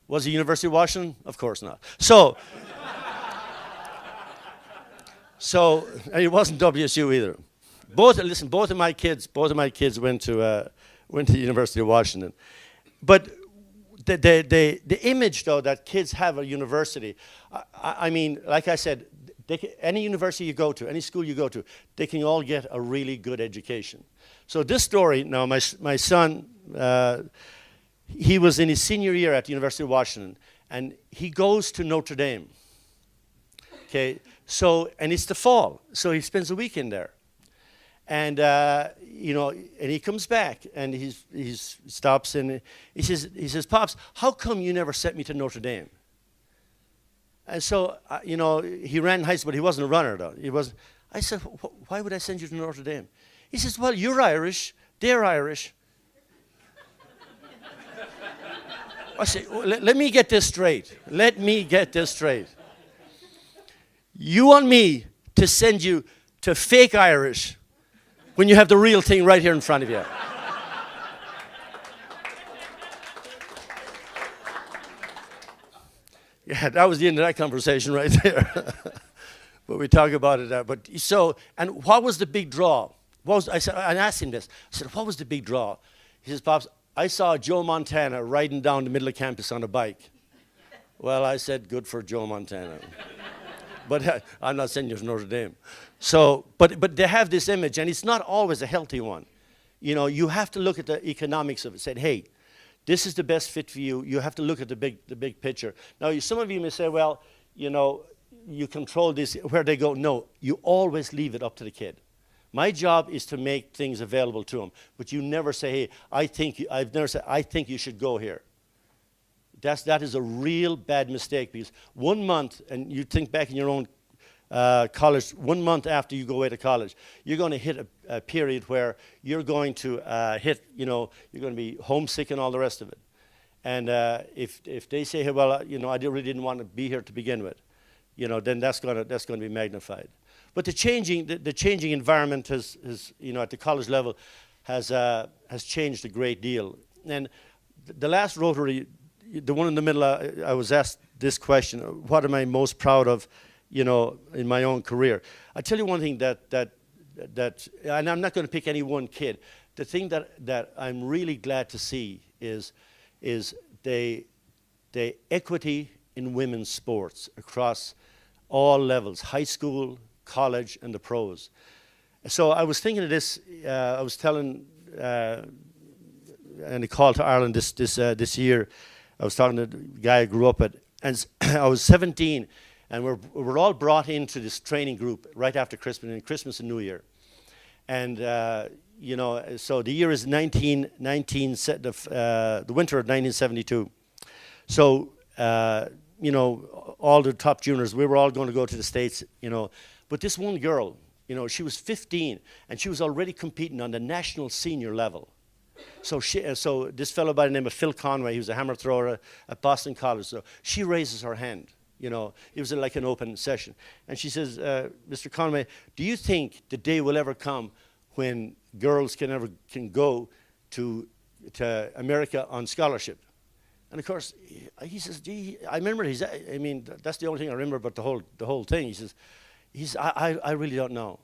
Was it University of Washington? Of course not. So and it wasn't WSU either. Both of my kids went to the University of Washington. But the image, though, that kids have of university, I mean, like I said, any university you go to, any school you go to, they can all get a really good education. So this story, now my son, he was in his senior year at the University of Washington, and he goes to Notre Dame. Okay, so, and it's the fall, so he spends a weekend there. And you know, and he comes back and he stops and he says, Pops, how come you never sent me to Notre Dame? And so you know, he ran high school, but he wasn't a runner though. I said, why would I send you to Notre Dame? He says, well, you're Irish, they're Irish. I said, let me get this straight. Let me get this straight. You want me to send you to fake Irish when you have the real thing right here in front of you? Yeah, that was the end of that conversation right there. but we talk about it. But so, and what was the big draw? I asked him this. I said, what was the big draw? He says, Pops, I saw Joe Montana riding down the middle of campus on a bike. Well, I said, good for Joe Montana. But I'm not sending you to Notre Dame. So, but they have this image, and it's not always a healthy one. You know, you have to look at the economics of it. Say, hey, this is the best fit for you. You have to look at the big picture. Now, some of you may say, well, you know, you control this, where they go. No, you always leave it up to the kid. My job is to make things available to them. But you never say, hey, I've never said, I think you should go here. That is a real bad mistake, because 1 month, and you think back in your own college, 1 month after you go away to college, you're going to hit a period where you're going to you're going to be homesick and all the rest of it. And if they say, hey, well, you know, I really didn't want to be here to begin with, you know, then that's going to be magnified. But the changing environment has you know, at the college level has changed a great deal. And the last Rotary, the one in the middle, I was asked this question: what am I most proud of, you know, in my own career? I tell you one thing that and I'm not going to pick any one kid. The thing that I'm really glad to see is the equity in women's sports across all levels, high school, college, and the pros. So I was thinking of this. I was telling in a call to Ireland this year. I was talking to the guy I grew up at, and I was 17, and we're all brought into this training group right after Christmas and New Year. And you know, so the year is the winter of 1972. So you know, all the top juniors, we were all going to go to the States, you know. But this one girl, you know, she was 15, and she was already competing on the national senior level. So this fellow by the name of Phil Conway, he was a hammer thrower at Boston College. So she raises her hand. You know, it was like an open session, and she says, "Mr. Conway, do you think the day will ever come when girls can go to America on scholarship?" And of course, he says, "Gee, I remember." I mean, that's the only thing I remember about the whole thing. He says, I really don't know,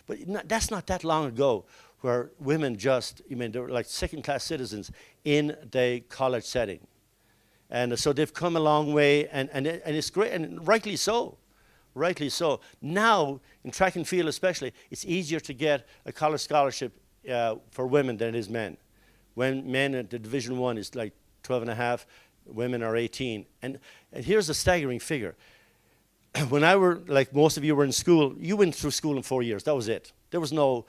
but that's not that long ago, where women they were like second-class citizens in the college setting. And so they've come a long way, and it's great, and rightly so. Rightly so. Now, in track and field especially, it's easier to get a college scholarship for women than it is men. When men at the Division I is like 12.5, women are 18. And here's a staggering figure. When like most of you were in school, you went through school in 4 years. That was it. There was no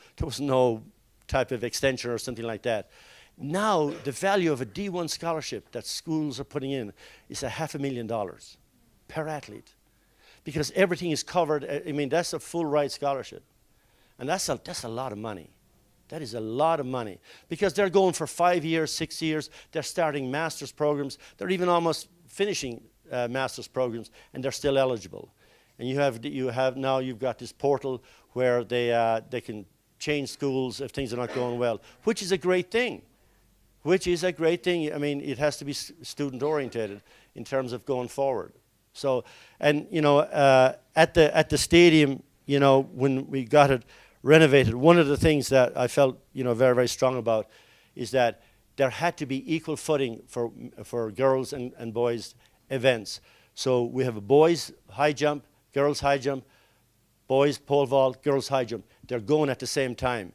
type of extension or something like that. Now, the value of a D1 scholarship that schools are putting in is $500,000 per athlete, because everything is covered. I mean, that's a full ride scholarship, and that's a lot of money. That is a lot of money, because they're going for 5 years, 6 years. They're starting master's programs. They're even almost finishing master's programs, and they're still eligible. And you've got this portal where they can change schools if things are not going well, which is a great thing. I mean, it has to be student oriented in terms of going forward. So, and you know, at the stadium, you know, when we got it renovated, one of the things that I felt, you know, very, very strong about is that there had to be equal footing for girls and boys events. So we have a boys high jump, girls high jump, boys pole vault, girls high jump. They're going at the same time.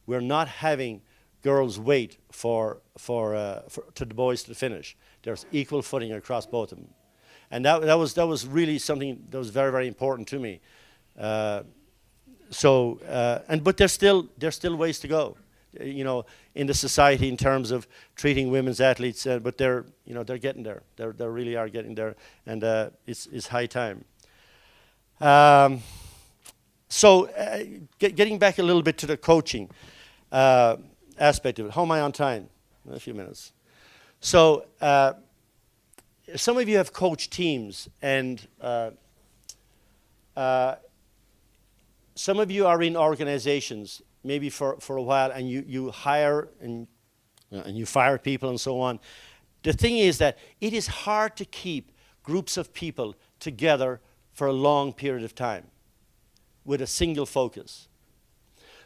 We're not having girls wait to the boys to finish. There's equal footing across both of them, and that was really something that was very, very important to me. But there's still ways to go, you know, in the society in terms of treating women's athletes. But they're getting there. They really are getting there, and it's high time. Getting back a little bit to the coaching aspect of it. How am I on time? A few minutes. So some of you have coached teams, and some of you are in organizations maybe for a while, and you hire and you fire people and so on. The thing is that it is hard to keep groups of people together for a long period of time. with a single focus.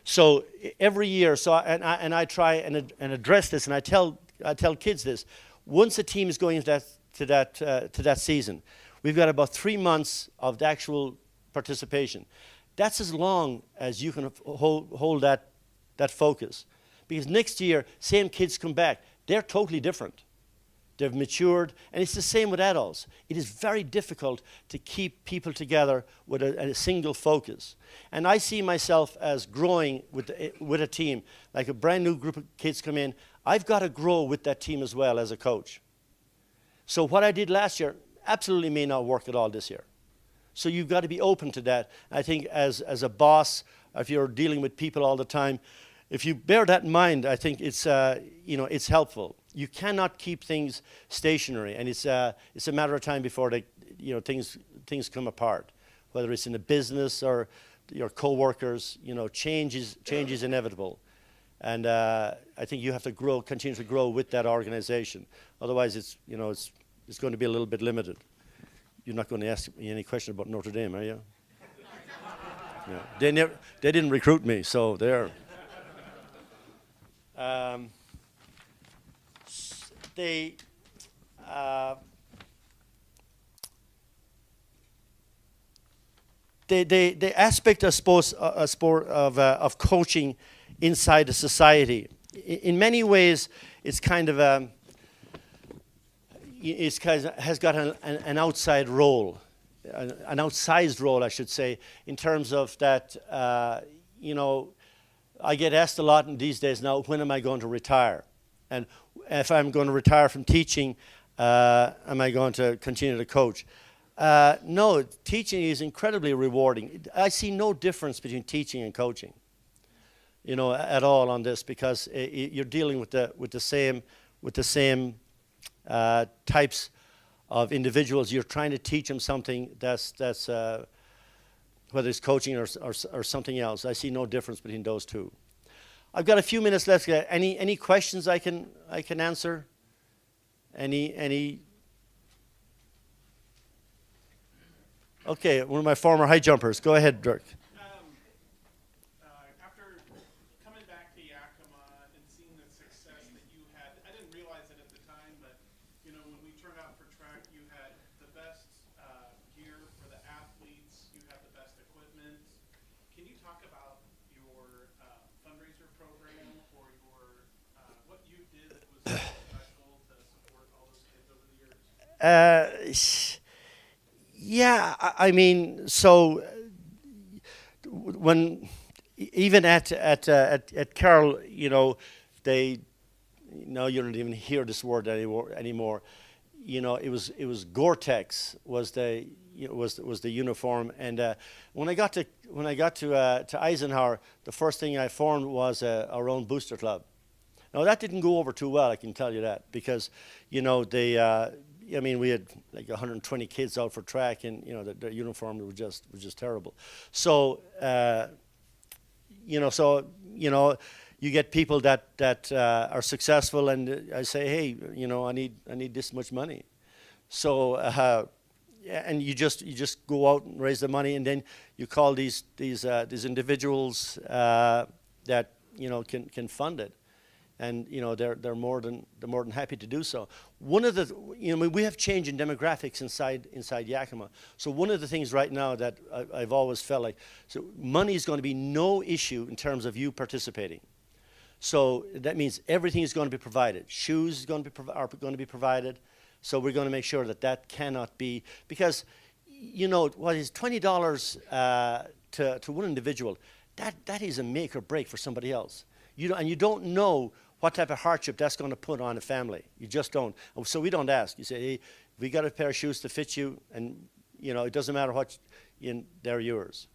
So every year, I try and address this, and I tell kids this. Once a team is going into that season, we've got about 3 months of the actual participation. That's as long as you can hold that focus. Because next year, same kids come back. They're totally different. They've matured, and it's the same with adults. It is very difficult to keep people together with a single focus. And I see myself as growing with a team. Like a brand new group of kids come in, I've got to grow with that team as well as a coach. So what I did last year absolutely may not work at all this year. So you've got to be open to that. I think as a boss, if you're dealing with people all the time, if you bear that in mind, I think it's it's helpful. You cannot keep things stationary, and it's a matter of time before things come apart. Whether it's in a business or your coworkers, change is inevitable, and I think you have to continue to grow with that organization. Otherwise, it's going to be a little bit limited. You're not going to ask me any question about Notre Dame, are you? Yeah. They didn't recruit me, so they're. The aspect, I suppose, of coaching inside a society, in many ways, it's kind of has got an outside role, an outsized role, I should say, in terms of that. I get asked a lot in these days now, when am I going to retire? And if I'm going to retire from teaching, am I going to continue to coach? No, teaching is incredibly rewarding. I see no difference between teaching and coaching, at all on this, because you're dealing with the same types of individuals. You're trying to teach them something that's whether it's coaching or something else. I see no difference between those two. I've got a few minutes left. Any questions I can answer? Any? Okay, one of my former high jumpers. Go ahead, Dirk. After coming back to Yakima and seeing the success that you had, I didn't realize it at the time, but when we turned out for track, you had the best gear for the athletes. You had the best equipment. Can you talk about your fundraiser program or what you did that was so special to support all those kids over the years? Yeah, I mean, so when even at Carroll, they you don't even hear this word anymore. It was Gore-Tex was the uniform, and when I got to Eisenhower, the first thing I formed was our own booster club. Now that didn't go over too well, I can tell you that, because we had like 120 kids out for track, and their uniform was just terrible. So you get people that are successful, and I say, hey, I need this much money. So and you just go out and raise the money, and then you call these individuals that can fund it. And they're more than happy to do so. One of the we have change in demographics inside Yakima. So one of the things right now that I've always felt like, so money is going to be no issue in terms of you participating. So that means everything is going to be provided. Shoes are going to be provided. So we're going to make sure that cannot be, because what is $20 to one individual, that is a make or break for somebody else. And you don't know what type of hardship that's going to put on a family. You just don't. So we don't ask. You say, hey, we got a pair of shoes to fit you, and it doesn't matter what, they're yours.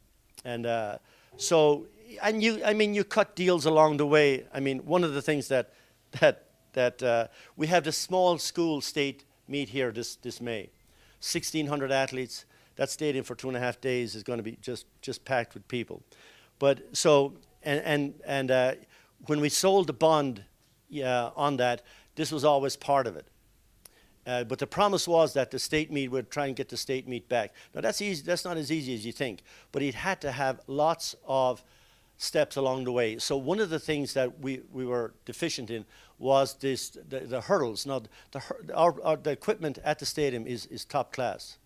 And you cut deals along the way. I mean, one of the things that we have the small school state meet here this May, 1,600 athletes. That stadium for 2.5 days is going to be just packed with people. But so when we sold the bond on that, this was always part of it. But the promise was that the state meet would try and get the state meet back. Now that's easy. That's not as easy as you think. But it had to have lots of steps along the way. So one of the things that we were deficient in was the hurdles. Now the equipment at the stadium is top class.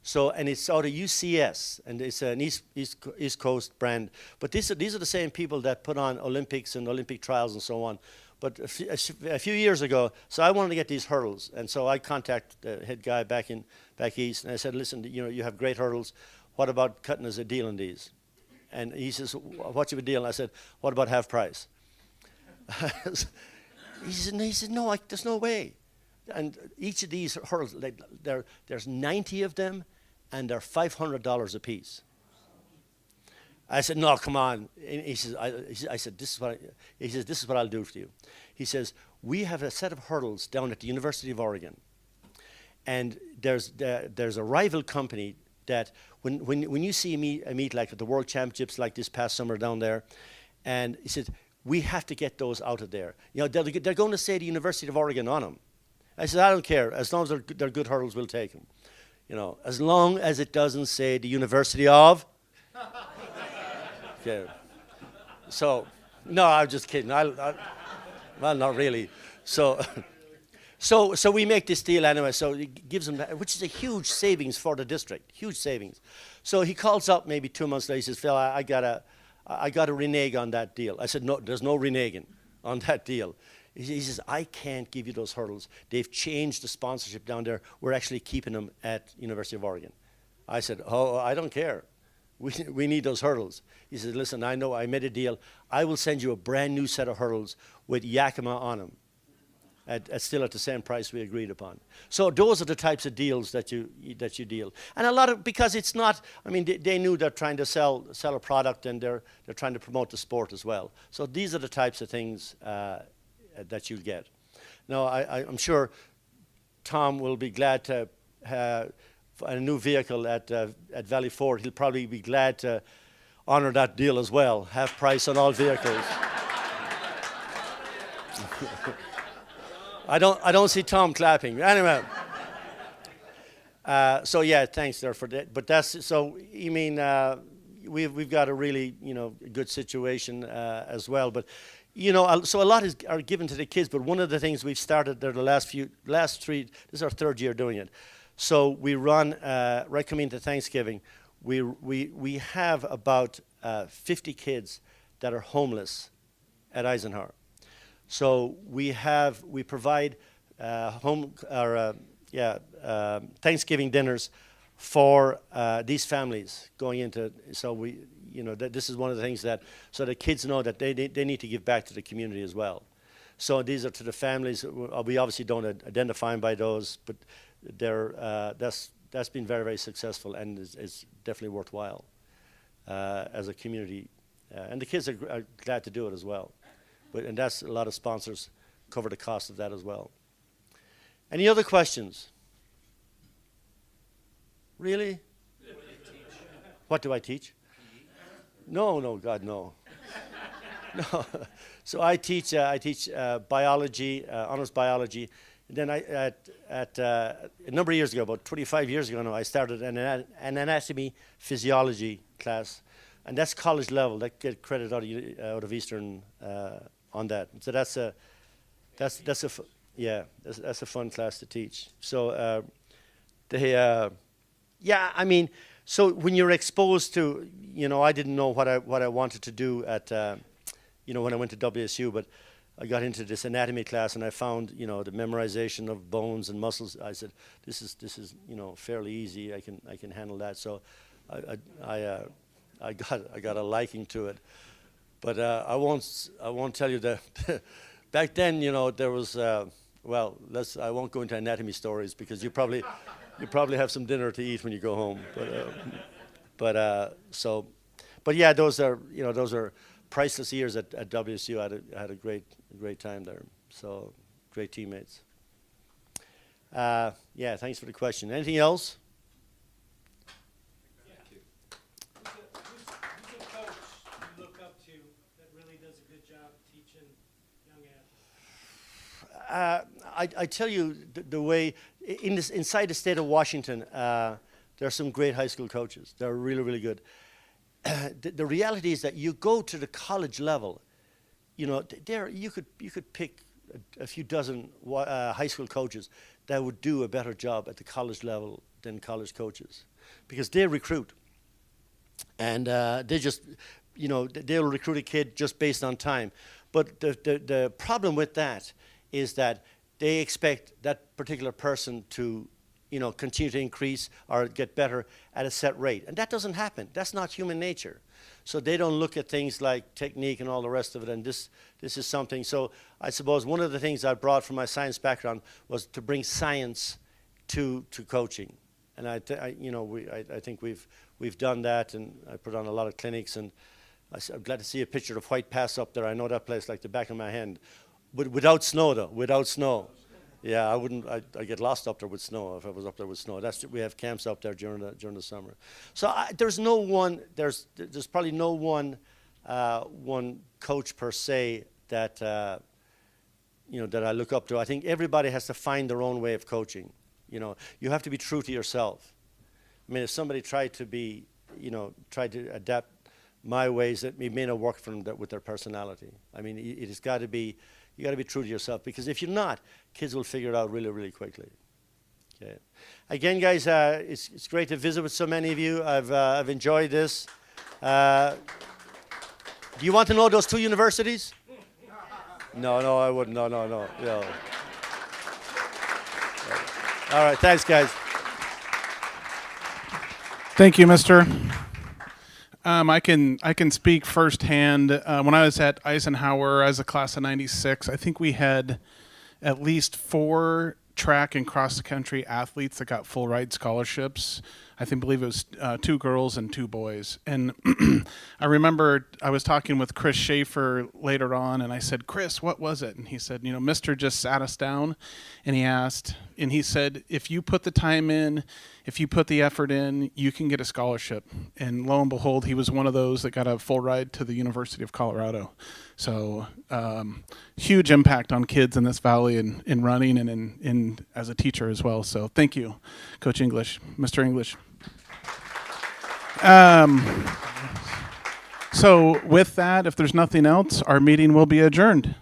So, and it's out of UCS, and it's an East Coast brand. But these are the same people that put on Olympics and Olympic trials and so on. But a few years ago, so I wanted to get these hurdles, and so I contacted the head guy back east, and I said, listen, you have great hurdles. What about cutting us a deal on these? And he says, what's your deal? And I said, what about half price? he said, no, there's no way. And each of these hurdles, there's 90 of them, and they're $500 a piece. I said, no, come on. And he says, I said, this is what I'll do for you. He says, we have a set of hurdles down at the University of Oregon, and there's a rival company that when you see a meet like at the World Championships like this past summer down there, and he said, we have to get those out of there. They're going to say the University of Oregon on them. I said, I don't care. As long as they're good hurdles, we'll take them. As long as it doesn't say the University of. Okay. So, no, I'm just kidding. Well, not really. So we make this deal anyway. So it gives them, which is a huge savings for the district, huge savings. So he calls up maybe 2 months later. He says, Phil, I gotta renege on that deal. I said, no, there's no reneging on that deal. He says, I can't give you those hurdles. They've changed the sponsorship down there. We're actually keeping them at University of Oregon. I said, oh, I don't care. We need those hurdles. He said, listen, I know I made a deal. I will send you a brand new set of hurdles with Yakima on them, still at the same price we agreed upon. So those are the types of deals that you deal. And because it's not, I mean, they knew they're trying to sell a product, and they're trying to promote the sport as well. So these are the types of things that you get. Now, I'm sure Tom will be glad to have a new vehicle at Valley Ford. He'll probably be glad to honor that deal as well, half price on all vehicles. I don't see Tom clapping. Anyway, so yeah, thanks there for that. But that's so. You mean we've got a really good situation as well. But so a lot are given to the kids. But one of the things we've started there the last three. This is our third year doing it. So we run right coming into Thanksgiving. We have about 50 kids that are homeless at Eisenhower. So we provide Thanksgiving dinners for these families going into. So this is one of the things so the kids know that they need to give back to the community as well. So these are to the families. We obviously don't identify them by those, but that's been very, very successful, and is definitely worthwhile as a community. And the kids are glad to do it as well. And that's a lot of sponsors cover the cost of that as well. Any other questions? Really? What do I teach? No, God, no. No. So I teach biology, honors biology. And then a number of years ago, about 25 years ago now, I started an anatomy physiology class, and that's college level. That get credit out of Eastern on that. So that's a fun class to teach. So I mean, so when you're exposed to, I didn't know what I wanted to do at when I went to WSU, but I got into this anatomy class, and I found the memorization of bones and muscles. I said, this is fairly easy. I can handle that. So I got a liking to it. But I won't tell you that back then there was I won't go into anatomy stories, because you probably have some dinner to eat when you go home. But yeah, those are priceless years at WSU. I had a great time there. So great teammates. Yeah, thanks for the question. Anything else? Who's a coach you look up to that really does a good job teaching young athletes? I tell you the way inside the state of Washington, there are some great high school coaches. They're really, really good. The reality is that you go to the college level, you know, there you could pick a few dozen high school coaches that would do a better job at the college level than college coaches, because they recruit, and they just, you know, they'll recruit a kid just based on time. But the problem with that is that they expect that particular person to, you know, continue to increase or get better at a set rate. And that doesn't happen. That's not human nature. So they don't look at things like technique and all the rest of it. And this is something. So I suppose one of the things I brought from my science background was to bring science to coaching. And I think we've done that, and I put on a lot of clinics, and I'm glad to see a picture of White Pass up there. I know that place like the back of my hand. But without snow, though, without snow. Yeah, I wouldn't. I get lost up there with snow if I was up there with snow. We have camps up there during the summer. So there's no one. There's probably no one coach per se that you know, that I look up to. I think everybody has to find their own way of coaching. You know, you have to be true to yourself. I mean, if somebody tried to adapt my ways, it may not work for them with their personality. I mean, it has got to be. You got to be true to yourself, because if you're not, kids will figure it out really, really quickly. Okay. Again, guys, it's great to visit with so many of you. I've enjoyed this. Do you want to know those two universities? No, I wouldn't. No. Yeah. All right, thanks, guys. Thank you, Mr. I can speak firsthand. When I was at Eisenhower as a class of '96, I think we had at least 4 track and cross-country athletes that got full ride scholarships. I believe it was 2 girls and 2 boys. And I remember I was talking with Chris Schaefer later on, and I said, "Chris, what was it?" And he said, "You know, Mr. just sat us down, and he said, if you put the time in, if you put the effort in, you can get a scholarship." And lo and behold, he was one of those that got a full ride to the University of Colorado. So huge impact on kids in this valley in running and in as a teacher as well. So thank you, Coach English, Mr. English. So with that, if there's nothing else, our meeting will be adjourned.